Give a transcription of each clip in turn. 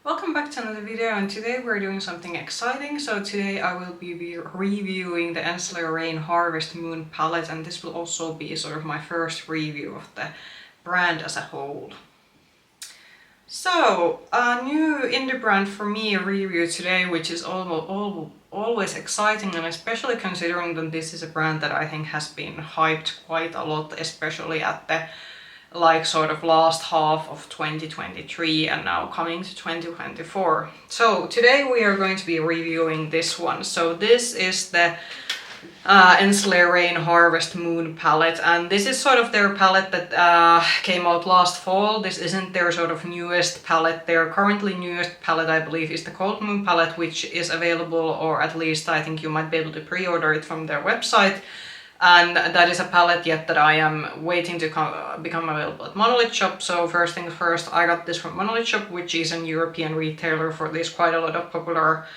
Welcome back to another video, and today we're doing something exciting. So today I will be reviewing the Ensler Rain Harvest Moon palette, and this will also be sort of my first review of the brand as a whole. So, a new indie brand for me review today, which is always exciting, and especially considering that this is a brand that I think has been hyped quite a lot, especially at the sort of last half of 2023 and now coming to 2024. So today we are going to be reviewing this one. So this is the Ensler Rain Harvest Moon palette, and this is sort of their palette that came out last fall. This isn't their sort of newest palette. Their currently newest palette, I believe, is the Cold Moon palette, which is available, or at least I think you might be able to pre-order it from their website. And that is a palette yet that I am waiting to become available at Monolith Shop. So first things first, I got this from Monolith Shop, which is an European retailer for this quite a lot of popular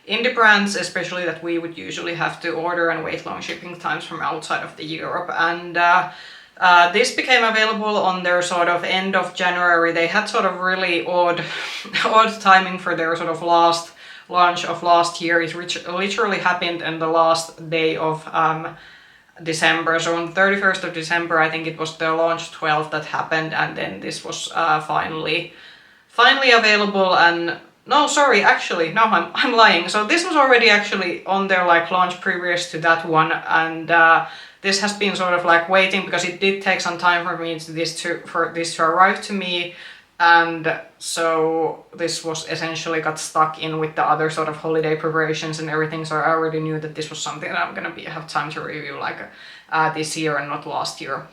indie brands, especially that we would usually have to order and wait long shipping times from outside of the Europe. And this became available on their sort of end of January. They had sort of really odd timing for their sort of last launch of last year. It literally happened on the last day of December. So on the 31st of December, I think it was the launch 12 that happened, and then this was finally available. And no, sorry, actually, no, I'm lying. So this was already actually on their launch previous to that one, and this has been sort of waiting because it did take some time for this to arrive to me. And so this was essentially got stuck in with the other sort of holiday preparations and everything. So I already knew that this was something that I'm gonna have time to review this year and not last year.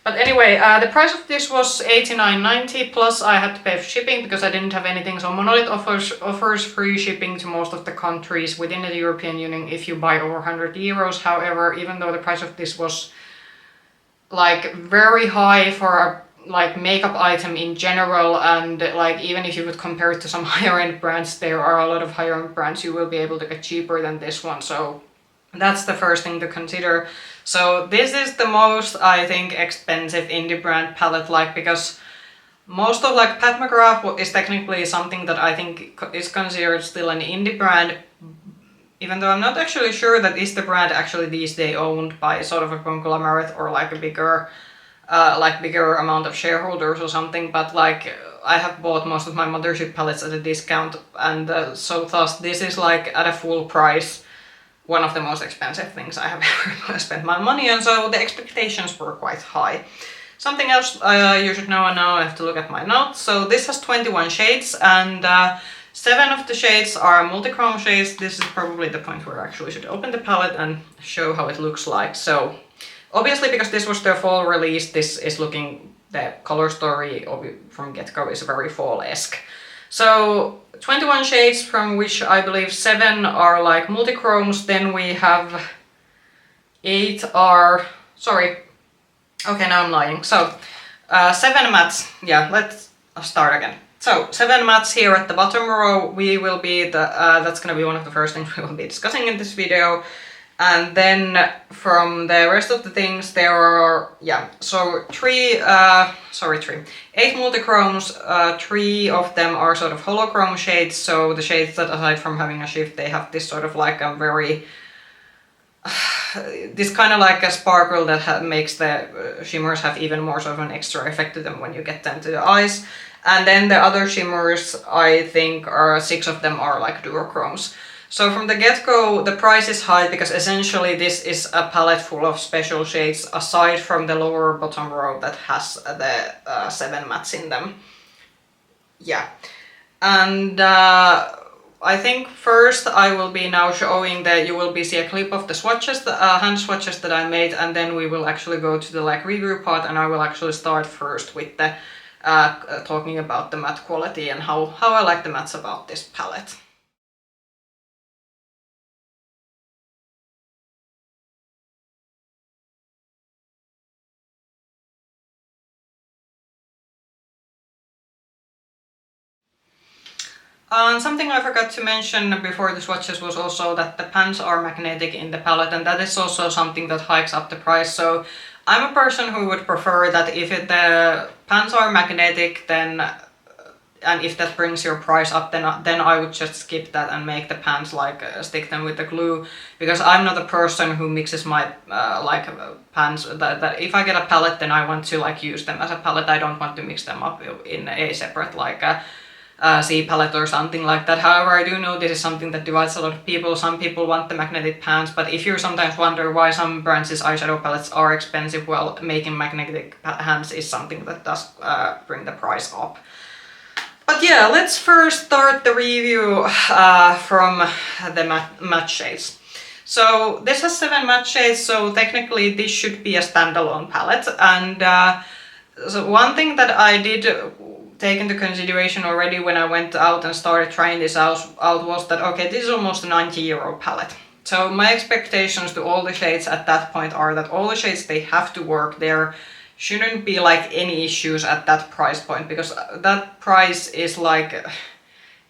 But anyway, the price of this was $89.90, plus I had to pay for shipping because I didn't have anything. So Monolith offers free shipping to most of the countries within the European Union if you buy over 100 euros. However, even though the price of this was very high for a makeup item in general, and even if you would compare it to some higher end brands, there are a lot of higher end brands you will be able to get cheaper than this one. So that's the first thing to consider. So this is the most, I think, expensive indie brand palette, because most of Pat McGrath is technically something that I think is considered still an indie brand, even though I'm not actually sure that is the brand actually these days owned by sort of a conglomerate or a bigger amount of shareholders or something. But I have bought most of my Mothership palettes at a discount, and so thus this is at a full price one of the most expensive things I have ever spent my money on, so the expectations were quite high. Something else you should know, and now I have to look at my notes. So this has 21 shades, and 7 of the shades are multi-chrome shades. This is probably the point where I actually should open the palette and show how it looks like. So obviously, because this was their fall release, this is looking, the color story from get-go is very fall-esque. So 21 shades, from which I believe 7 are multi-chromes. Then we have 8 are, sorry, okay, now I'm lying. So 7 mattes, yeah, let's start again. So 7 mattes here at the bottom row. We will be that's gonna be one of the first things we will be discussing in this video. And then from the rest of the things, there are, so 8 multi-chromes, 3 of them are sort of holochrome shades, so the shades that aside from having a shift, they have this sort of a very, this kind of a sparkle that makes the shimmers have even more sort of an extra effect to them when you get them to the eyes. And then the other shimmers, I think, are 6 of them are duochromes. So from the get-go, the price is high because essentially this is a palette full of special shades aside from the lower bottom row that has the 7 mattes in them. Yeah. And I think first I will be now showing that you will see a clip of the swatches, hand swatches that I made, and then we will actually go to the review part, and I will actually start first with the talking about the matte quality and how I like the mattes about this palette. Something I forgot to mention before the swatches was also that the pans are magnetic in the palette, and that is also something that hikes up the price. So I'm a person who would prefer that if the pans are magnetic, then and if that brings your price up, then I would just skip that and make the pans like stick them with the glue, because I'm not a person who mixes my pans. That if I get a palette, then I want to like use them as a palette. I don't want to mix them up in a separate like C palette or something like that. However, I do know this is something that divides a lot of people. Some people want the magnetic pans, but if you sometimes wonder why some brands' eyeshadow palettes are expensive, well, making magnetic pans is something that does bring the price up. But yeah, let's first start the review from the matte shades. So this has 7 matte shades, so technically this should be a standalone palette. And so one thing that I did take into consideration already when I went out and started trying this out was that, okay, this is almost a €90 palette. So my expectations to all the shades at that point are that all the shades, they have to work. There shouldn't be like any issues at that price point, because that price is like,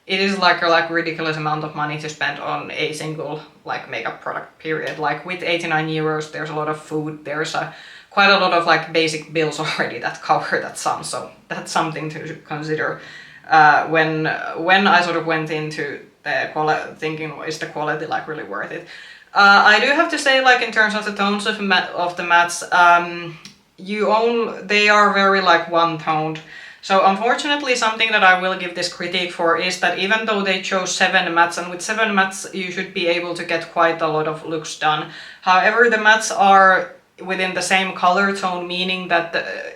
it is like a ridiculous amount of money to spend on a single like makeup product, period. Like with €89, there's a lot of food, there's quite a lot of like basic bills already that cover that sum, so that's something to consider when I sort of went into the quality, thinking, is the quality like really worth it? I do have to say, like in terms of the tones of the mattes, they are very like one-toned. So unfortunately, something that I will give this critique for is that even though they chose 7 mattes, and with 7 mattes you should be able to get quite a lot of looks done. However, the mattes are within the same color tone, meaning that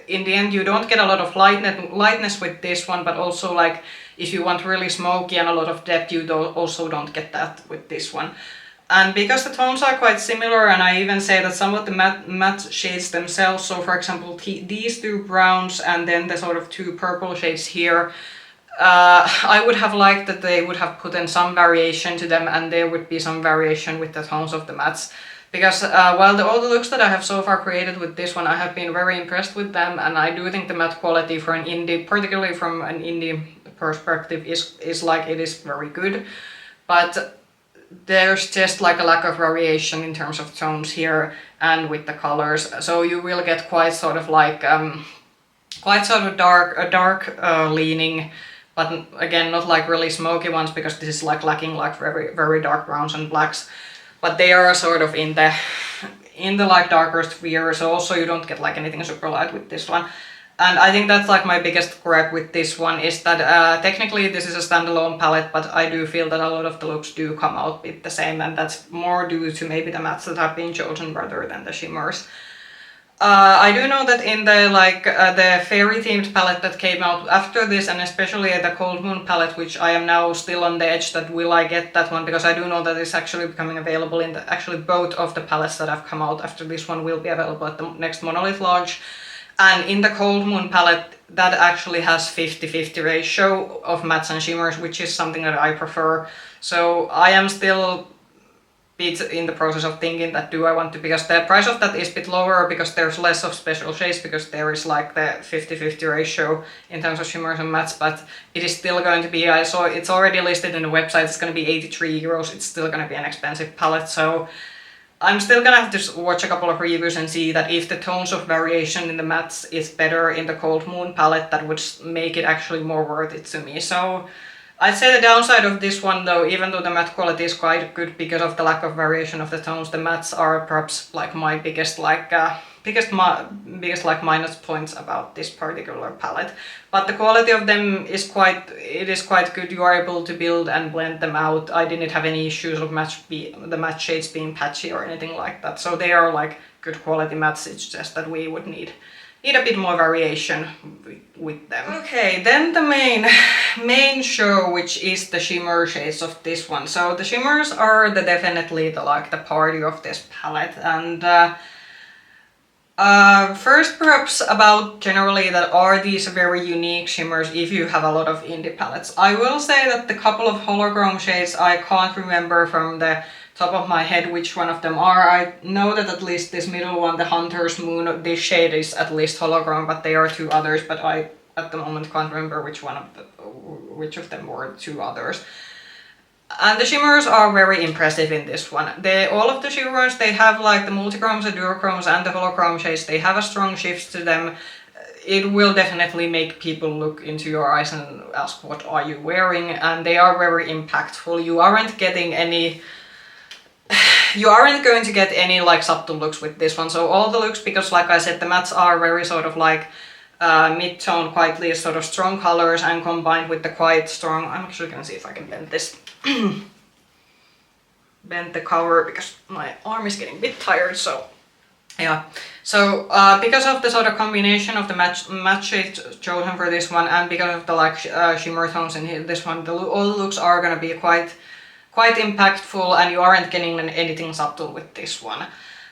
in the end you don't get a lot of lightness with this one, but also like if you want really smoky and a lot of depth, you also don't get that with this one. And because the tones are quite similar, and I even say that some of the matte shades themselves, so for example these 2 browns and then the sort of 2 purple shades here, I would have liked that they would have put in some variation to them, and there would be some variation with the tones of the mattes. Because while all the looks that I have so far created with this one, I have been very impressed with them, and I do think the matte quality for an indie, particularly from an indie perspective, is like, it is very good. But there's just like a lack of variation in terms of tones here and with the colors, so you will get quite sort of like quite sort of dark leaning, but again not like really smoky ones, because this is like lacking like very dark browns and blacks. But they are sort of in the like darker sphere, so also you don't get like anything super light with this one. And I think that's like my biggest gripe with this one, is that technically this is a standalone palette, but I do feel that a lot of the looks do come out with the same, and that's more due to maybe the mattes that have been chosen rather than the shimmers. I do know that in the the fairy themed palette that came out after this, and especially the Cold Moon palette, which I am now still on the edge that will I get that one, because I do know that it's actually becoming available in actually both of the palettes that have come out after this one will be available at the next Monolith launch. And in the Cold Moon palette, that actually has 50-50 ratio of mattes and shimmers, which is something that I prefer. So I am still bit in the process of thinking that do I want to, because the price of that is a bit lower because there's less of special shades, because there is like the 50-50 ratio in terms of shimmers and mattes, but it is still going to be, I saw it's already listed in the website, it's going to be €83, it's still going to be an expensive palette, so I'm still gonna have to watch a couple of reviews and see that if the tones of variation in the mattes is better in the Cold Moon palette, that would make it actually more worth it to me. So I'd say the downside of this one though, even though the matte quality is quite good because of the lack of variation of the tones, the mattes are perhaps like my biggest minus points about this particular palette. But the quality of them is quite good. You are able to build and blend them out. I didn't have any issues of the matte shades being patchy or anything like that. So they are like good quality mattes. It's just that we would need a bit more variation with them. Okay, then the main show, which is the shimmer shades of this one. So the shimmers are definitely the party of this palette, and first perhaps about generally that are these very unique shimmers if you have a lot of indie palettes. I will say that the couple of holochrome shades I can't remember from the top of my head which one of them are. I know that at least this middle one, the Hunter's Moon, this shade is at least holochrome, but there are 2 others, but I at the moment can't remember which of them were 2 others. And the shimmers are very impressive in this one. All of the shimmers, they have like the multichromes, the duochromes and the holochrome shades, they have a strong shift to them. it will definitely make people look into your eyes and ask what are you wearing, and they are very impactful. You aren't going to get any like subtle looks with this one. So all the looks, because like I said, the mattes are very sort of like mid-tone, quite these sort of strong colors, and combined with the quite strong, I'm actually gonna see if I can bend this, bend the cover, because my arm is getting a bit tired, so yeah. So because of the sort of combination of the matte shades chosen for this one, and because of the like shimmer tones in this one, all the looks are gonna be quite impactful, and you aren't getting anything subtle with this one.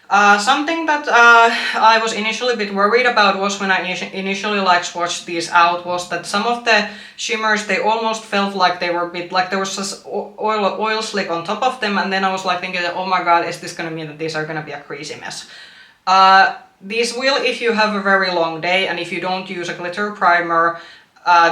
Something that I was initially a bit worried about was when I initially like swatched these out, was that some of the shimmers, they almost felt like they were a bit like there was just oil slick on top of them, and then I was like thinking, oh my god, is this gonna mean that these are gonna be a greasy mess? These will, if you have a very long day and if you don't use a glitter primer,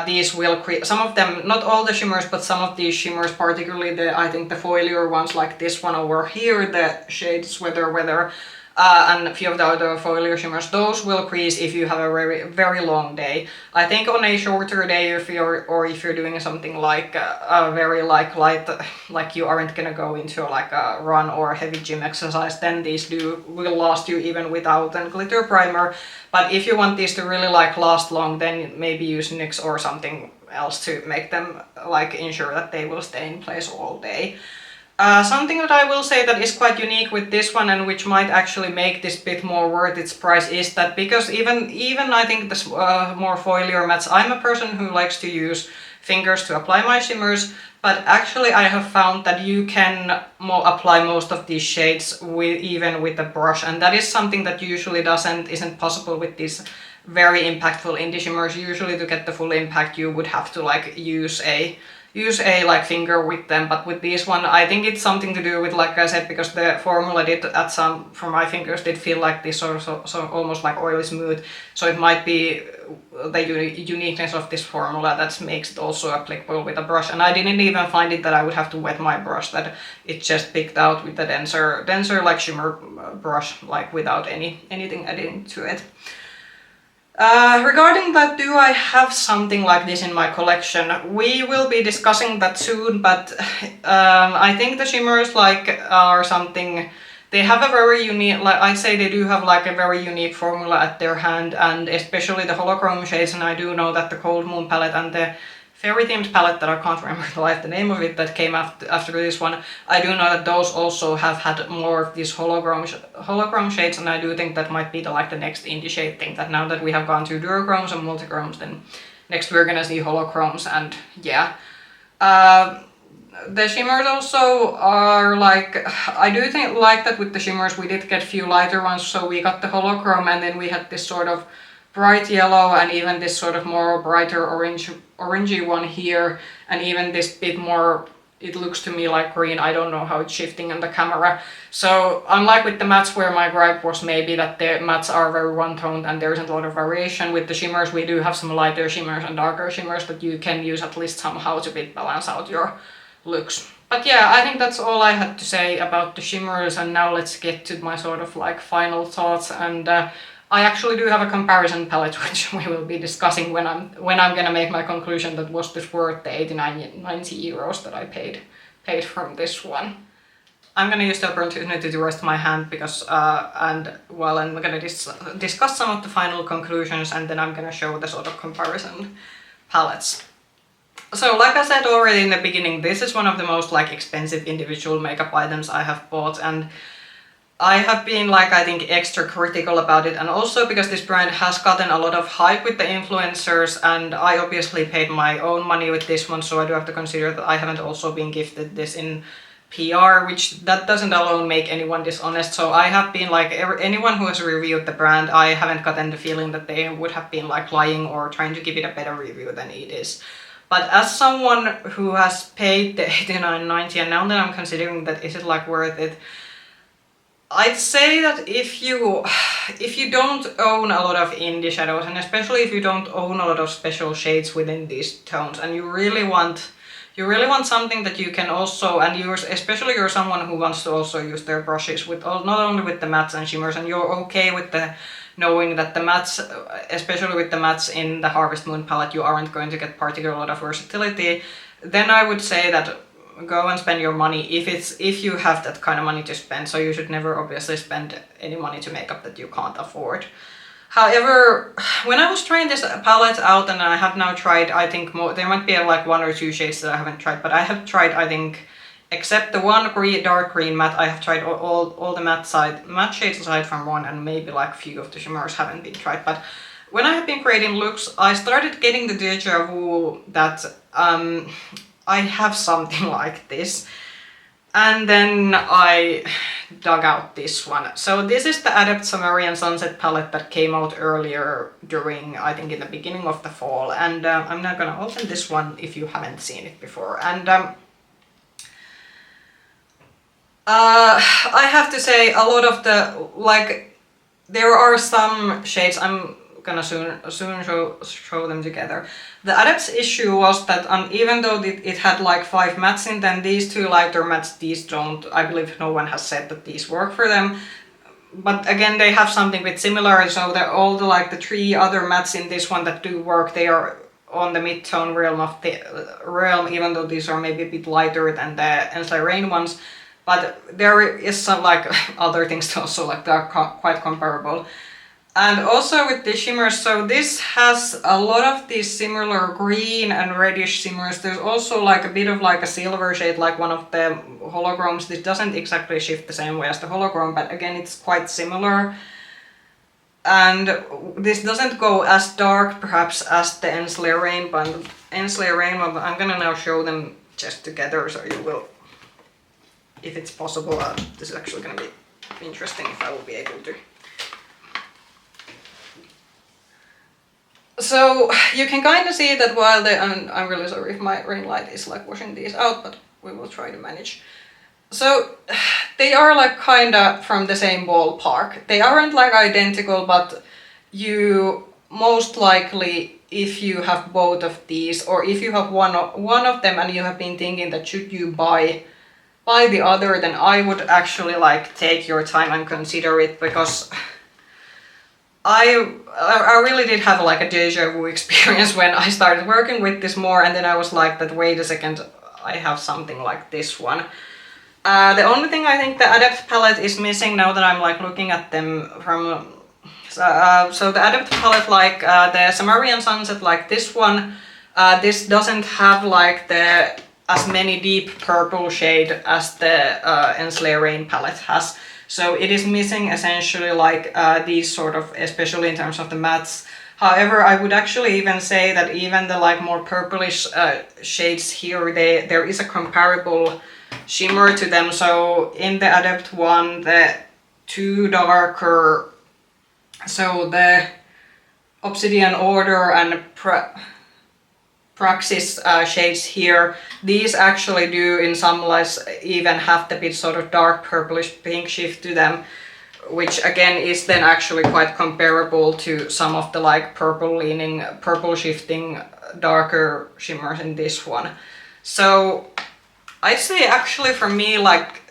these will create, some of them, not all the shimmers, but some of these shimmers, particularly I think the foilier ones like this one over here, the shades Weather, and a few of the other foilier shimmers, those will crease if you have a very long day. I think on a shorter day, if you're doing something like a very like light, like you aren't gonna go into like a run or heavy gym exercise, then these will last you even without a glitter primer. But if you want these to really like last long, then maybe use NYX or something else to make them like ensure that they will stay in place all day. Something that I will say that is quite unique with this one, and which might actually make this bit more worth its price, is that because even I think this more foilier mattes, I'm a person who likes to use fingers to apply my shimmers, but actually I have found that you can apply most of these shades even with a brush, and that is something that usually isn't possible with these very impactful indie shimmers. Usually to get the full impact you would have to like use a like finger with them, but with this one I think it's something to do with, like I said, because the formula did at some, for my fingers, did feel like this sort of so almost like oily smooth, so it might be the uniqueness of this formula that makes it also applicable with a brush. And I didn't even find it that I would have to wet my brush, that it just picked out with the denser like shimmer brush, like without anything adding to it. Regarding that, do I have something like this in my collection? We will be discussing that soon, but I think the shimmers like are something, they have a very unique, like I'd say they do have like a very unique formula at their hand, and especially the holochrome shades, and I do know that the Cold Moon palette and the fairy themed palette that I can't remember the name of it that came after this one, I do know that those also have had more of these holochrome shades, and I do think that might be the next indie shade thing, that now that we have gone to duochromes and multichromes, then next we're gonna see holochromes. And yeah, the shimmers also are like, I do think like that with the shimmers we did get a few lighter ones, so we got the holochrome, and then we had this sort of bright yellow, and even this sort of more brighter orangey one here, and even this bit more, it looks to me like green. I don't know how it's shifting on the camera. So unlike with the mattes, where my gripe was maybe that the mattes are very one-toned and there isn't a lot of variation, with the shimmers we do have some lighter shimmers and darker shimmers that you can use at least somehow to balance out your looks. But yeah, I think that's all I had to say about the shimmers, and now let's get to my sort of like final thoughts. And I actually do have a comparison palette which we will be discussing when I'm gonna make my conclusion that was this worth the 89-90 euros that I paid from this one. I'm gonna use the opportunity to rest my hand because I'm gonna discuss some of the final conclusions, and then I'm gonna show the sort of comparison palettes. So like I said already in the beginning, this is one of the most like expensive individual makeup items I have bought, and I have been like, I think, extra critical about it, and also because this brand has gotten a lot of hype with the influencers, and I obviously paid my own money with this one, so I do have to consider that I haven't also been gifted this in PR, which that doesn't alone make anyone dishonest. So I have been like, anyone who has reviewed the brand, I haven't gotten the feeling that they would have been like lying or trying to give it a better review than it is. But as someone who has paid the 89.90, and now that I'm considering that is it like worth it, I'd say that if you don't own a lot of indie shadows, and especially if you don't own a lot of special shades within these tones, and you really want something that you can also, and especially you're someone who wants to also use their brushes with not only with the mattes and shimmers, and you're okay with the knowing that the mattes, especially with the mattes in the Harvest Moon palette, you aren't going to get particularly a lot of versatility, then I would say that go and spend your money if you have that kind of money to spend. So you should never obviously spend any money to makeup that you can't afford. However, when I was trying this palette out, and I have now tried, I think more, there might be like 1 or 2 shades that I haven't tried, but I have tried, I think, except the one dark green matte, I have tried all the matte shades aside from one, and maybe like a few of the shimmers haven't been tried. But when I have been creating looks, I started getting the deja vu that I have something like this. And then I dug out this one. So this is the Adept Sumerian Sunset palette that came out earlier during, I think in the beginning of the fall. And I'm not gonna open this one if you haven't seen it before. And I have to say a lot of the, like, there are some shades, I'm gonna soon show them together. The Adept's issue was that even though it had like 5 mattes in them, these 2 lighter mattes, these don't, I believe no one has said that these work for them. But again, they have something bit similar, so that all the like the 3 other mattes in this one that do work, they are on the mid-tone realm of the realm, even though these are maybe a bit lighter than the Ensleigh Rain ones. But there is some like other things also, like they're quite comparable. And also with the shimmers, so this has a lot of these similar green and reddish shimmers. There's also like a bit of like a silver shade, like one of the holochromes. This doesn't exactly shift the same way as the holochrome, but again it's quite similar. And this doesn't go as dark perhaps as the Ensleigh Rain, but I'm gonna now show them just together so you will, if it's possible, this is actually gonna be interesting if I will be able to. So you can kind of see that while and I'm really sorry if my ring light is like washing these out, but we will try to manage. So they are like kind of from the same ballpark. They aren't like identical, but you most likely, if you have both of these, or if you have one of them and you have been thinking that should you buy the other, then I would actually like take your time and consider it, because I really did have like a deja vu experience when I started working with this more, and then I was like that, wait a second, I have something like this one. The only thing I think the Adept palette is missing now that I'm like looking at them from, so the Adept palette, like the Sumerian Sunset, like this one, this doesn't have like the as many deep purple shade as the Ensleigh Rain palette has. So it is missing essentially like these sort of, especially in terms of the mattes. However, I would actually even say that even the like more purplish shades here, there is a comparable shimmer to them. So in the Adept one, the 2 darker, so the Obsidian Order and Praxis shades here, these actually do in some lights even have the bit sort of dark purplish pink shift to them, which again is then actually quite comparable to some of the like purple shifting darker shimmers in this one. So I'd say actually for me, like,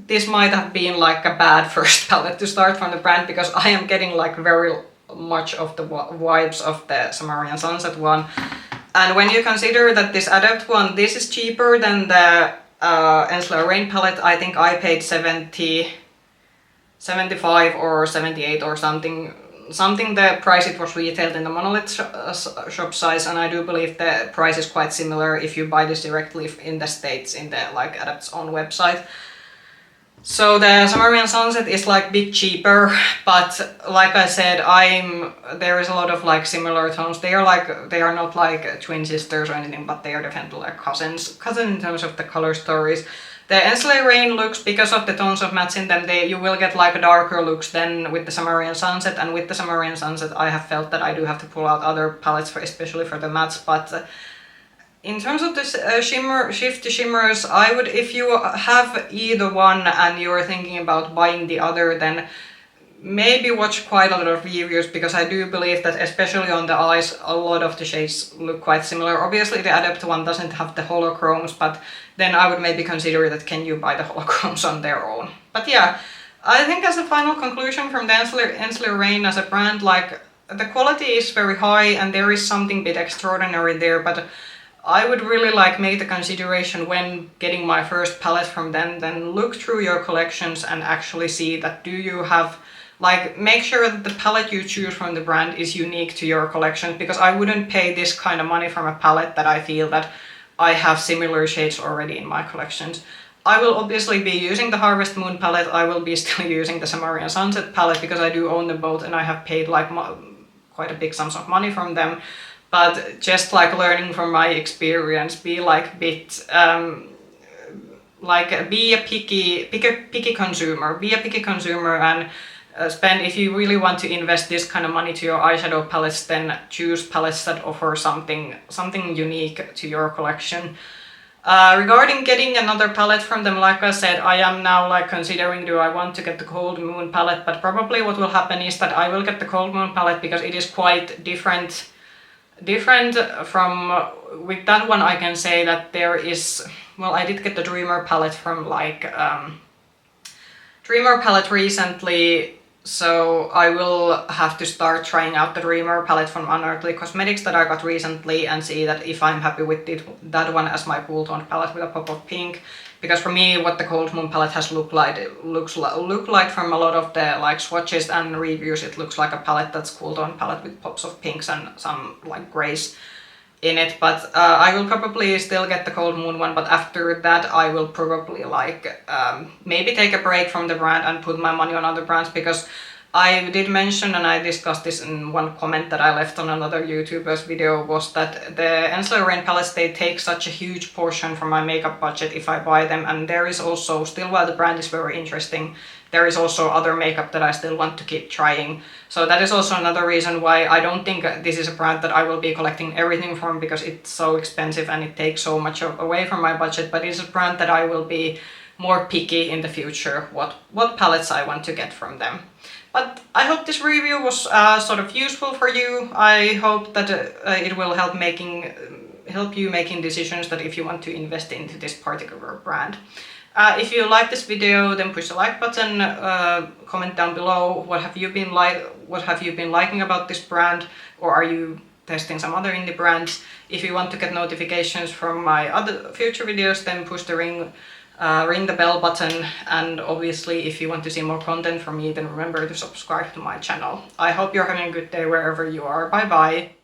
this might have been like a bad first palette to start from the brand, because I am getting like very much of the vibes of the Sumerian Sunset one. And when you consider that this Adept one, this is cheaper than the Ensleigh Rain palette, I think I paid 75 or 78 or something the price it was retailed in the Monolith shop size, and I do believe the price is quite similar if you buy this directly in the States in the like Adept's own website. So the Sumerian Sunset is like a bit cheaper, but like I said, there is a lot of like similar tones. They are not like twin sisters or anything, but they are definitely like cousins in terms of the color stories. The Ensleigh Rain looks, because of the tones of mattes in them, you will get like darker looks than with the Sumerian Sunset, and with the Sumerian Sunset I have felt that I do have to pull out other palettes, especially for the mattes, but in terms of this shift to shimmers, I would, if you have either one and you're thinking about buying the other, then maybe watch quite a lot of reviews, because I do believe that especially on the eyes, a lot of the shades look quite similar. Obviously the Adept one doesn't have the holochromes, but then I would maybe consider that can you buy the holochromes on their own. But yeah, I think as a final conclusion from the Ensler Rain as a brand, like the quality is very high and there is something a bit extraordinary there, but I would really like make the consideration when getting my first palette from them, then look through your collections and actually see that do you have, like, make sure that the palette you choose from the brand is unique to your collection, because I wouldn't pay this kind of money from a palette that I feel that I have similar shades already in my collections. I will obviously be using the Harvest Moon palette, I will be still using the Samarian Sunset palette because I do own them both and I have paid like quite a big sums of money from them. But just like learning from my experience, be like bit like be a picky consumer. Be a picky consumer and spend, if you really want to invest this kind of money to your eyeshadow palettes, then choose palettes that offer something unique to your collection. Regarding getting another palette from them, like I said, I am now like considering do I want to get the Cold Moon palette, but probably what will happen is that I will get the Cold Moon palette because it is quite different from, with that one I can say that there is, well, I did get the Dreamer palette from like Dreamer palette recently, so I will have to start trying out the Dreamer palette from Unearthly Cosmetics that I got recently and see that if I'm happy with that one as my cool tone palette with a pop of pink. Because for me, what the Cold Moon palette has look like from a lot of the like swatches and reviews, it looks like a palette that's cool tone palette with pops of pinks and some like grays in it. But I will probably still get the Cold Moon one, but after that I will probably like maybe take a break from the brand and put my money on other brands, because I did mention, and I discussed this in one comment that I left on another YouTuber's video, was that the Ensler Rain palettes, they take such a huge portion from my makeup budget if I buy them, and there is also, still while the brand is very interesting, there is also other makeup that I still want to keep trying. So that is also another reason why I don't think this is a brand that I will be collecting everything from, because it's so expensive and it takes so much away from my budget, but it's a brand that I will be more picky in the future what palettes I want to get from them. But I hope this review was sort of useful for you. I hope that it will help you making decisions that if you want to invest into this particular brand. If you like this video, then push the like button, comment down below what have you been liking about this brand, or are you testing some other indie brands. If you want to get notifications from my other future videos, then push the ring the bell button, and obviously if you want to see more content from me, then remember to subscribe to my channel. I hope you're having a good day wherever you are. Bye bye!